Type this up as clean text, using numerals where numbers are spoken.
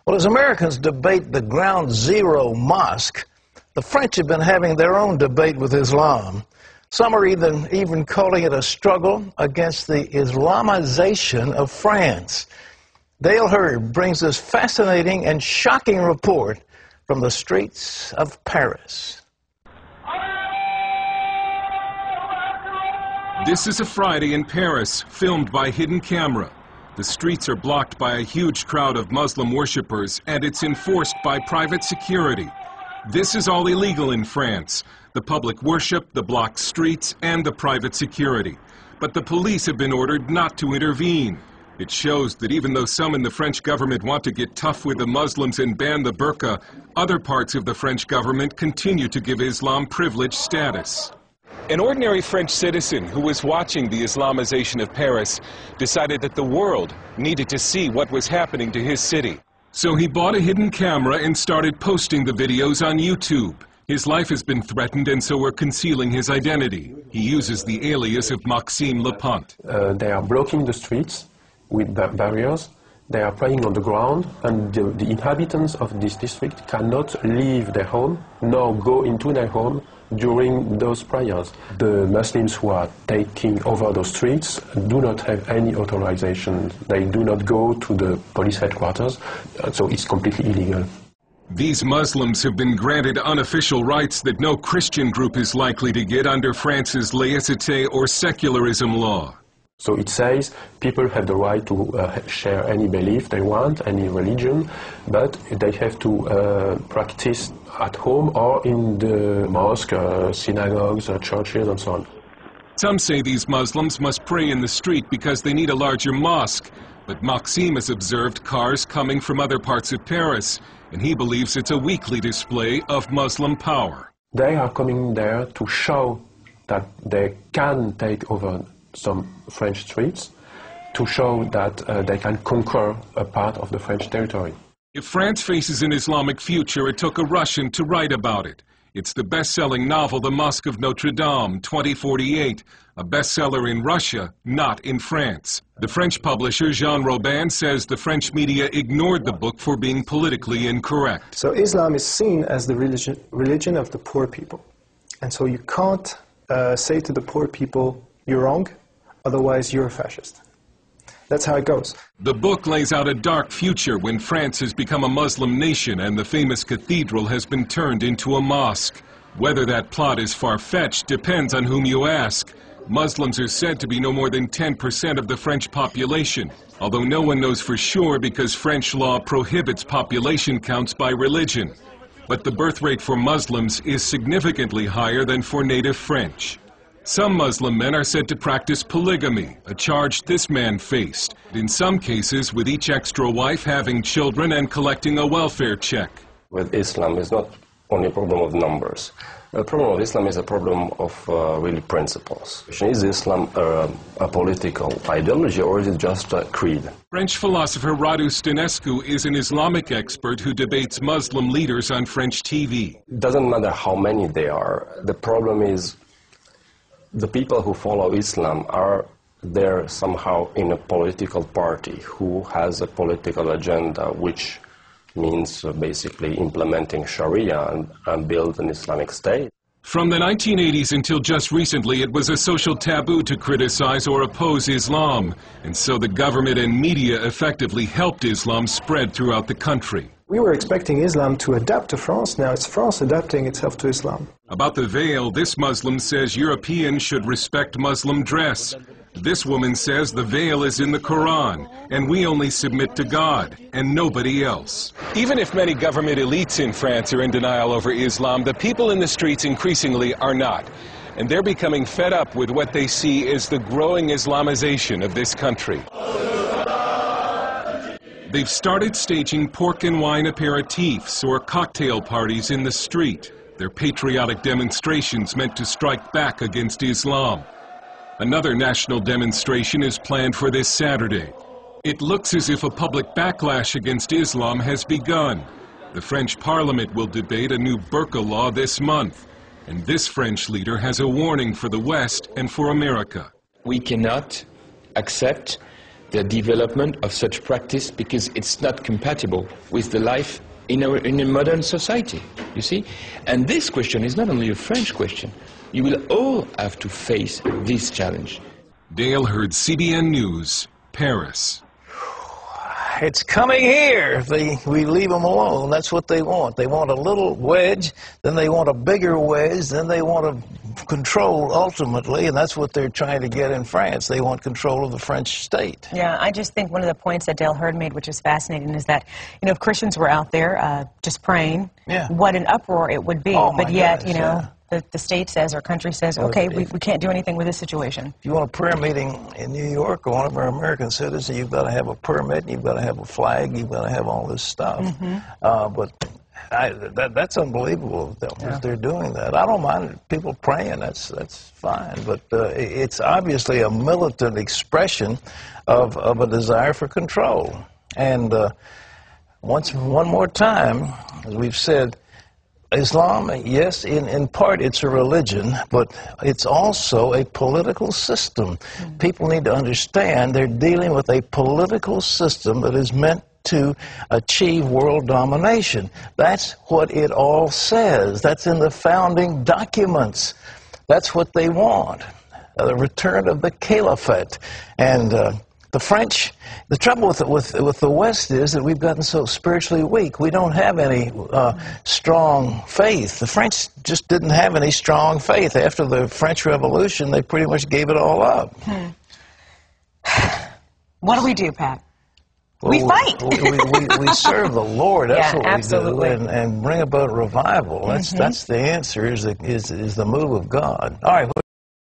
Well, as Americans debate the Ground Zero Mosque, the French have been having their own debate with Islam. Some are even calling it a struggle against the Islamization of France. Dale Hurd brings this fascinating and shocking report from the streets of Paris. This is a Friday in Paris, filmed by hidden camera. The streets are blocked by a huge crowd of Muslim worshippers, and it's enforced by private security. This is all illegal in France: the public worship, the blocked streets, and the private security. But the police have been ordered not to intervene. It shows that even though some in the French government want to get tough with the Muslims and ban the burqa, other parts of the French government continue to give Islam privileged status. An ordinary French citizen who was watching the Islamization of Paris decided that the world needed to see what was happening to his city. So he bought a hidden camera and started posting the videos on YouTube. His life has been threatened, and so we're concealing his identity. He uses the alias of Maxime Lepante. They are blocking the streets with barriers. They are praying on the ground, and the inhabitants of this district cannot leave their home nor go into their home during those prayers. The Muslims who are taking over those streets do not have any authorization. They do not go to the police headquarters, so it's completely illegal. These Muslims have been granted unofficial rights that no Christian group is likely to get under France's laïcité or secularism law. So it says people have the right to share any belief they want, any religion, but they have to practice at home or in the mosque, synagogues, churches, and so on. Some say these Muslims must pray in the street because they need a larger mosque, but Maxime has observed cars coming from other parts of Paris, and he believes it's a weekly display of Muslim power. They are coming there to show that they can take over some French streets, to show that they can conquer a part of the French territory. If France faces an Islamic future, it took a Russian to write about it. It's the best-selling novel The Mosque of Notre Dame, 2048, a bestseller in Russia, not in France. The French publisher Jean Robin says the French media ignored the book for being politically incorrect. So Islam is seen as the religion of the poor people. And so you can't say to the poor people, you're wrong, otherwise you're a fascist. That's how it goes. The book lays out a dark future when France has become a Muslim nation and the famous cathedral has been turned into a mosque. Whether that plot is far-fetched depends on whom you ask. Muslims are said to be no more than 10% of the French population, although no one knows for sure because French law prohibits population counts by religion. But the birth rate for Muslims is significantly higher than for native French. Some Muslim men are said to practice polygamy, a charge this man faced, in some cases with each extra wife having children and collecting a welfare check. With Islam, it's not only a problem of numbers. The problem of Islam is a problem of really principles. Is Islam a political ideology, or is it just a creed? French philosopher Radu Stănescu is an Islamic expert who debates Muslim leaders on French TV. It doesn't matter how many they are. The problem is the people who follow Islam are there somehow in a political party who has a political agenda, which means basically implementing Sharia and build an Islamic state. From the 1980s until just recently, it was a social taboo to criticize or oppose Islam, and so the government and media effectively helped Islam spread throughout the country. We were expecting Islam to adapt to France. Now it's France adapting itself to Islam. About the veil, this Muslim says Europeans should respect Muslim dress. This woman says the veil is in the Quran, and we only submit to God, and nobody else. Even if many government elites in France are in denial over Islam, the people in the streets increasingly are not. And they're becoming fed up with what they see as the growing Islamization of this country. They've started staging pork and wine aperitifs or cocktail parties in the street. They're patriotic demonstrations meant to strike back against Islam. Another national demonstration is planned for this Saturday. It looks as if a public backlash against Islam has begun. The French Parliament will debate a new burqa law this month. And this French leader has a warning for the West and for America. We cannot accept the development of such practice because it's not compatible with the life in a modern society, you see? And this question is not only a French question. You will all have to face this challenge. Dale Hurd, CBN News, Paris. It's coming here. We leave them alone. That's what they want. They want a little wedge, then they want a bigger wedge, then they want to control ultimately, and that's what they're trying to get in France. They want control of the French state. Yeah, I just think one of the points that Dale Hurd made, which is fascinating, is that, you know, if Christians were out there just praying, what an uproar it would be. But yet, goodness, you know, the state says, our country says, okay, we can't do anything with this situation. If you want a prayer meeting in New York or one of our American citizens, you've got to have a permit, you've got to have a flag, you've got to have all this stuff. But that's unbelievable that they're doing that. I don't mind people praying, that's fine. But it's obviously a militant expression of a desire for control. And one more time, as we've said, Islam, yes, in part it's a religion, but it's also a political system. People need to understand they're dealing with a political system that is meant to achieve world domination. That's what it all says. That's in the founding documents. That's what they want, the return of the caliphate. And the French, the trouble with the West is that we've gotten so spiritually weak. We don't have any strong faith. The French just didn't have any strong faith. After the French Revolution, they pretty much gave it all up. What do we do, Pat? Well, we fight. we serve the Lord. That's what absolutely. we do, and bring about revival. That's the answer. Is the move of God. All right.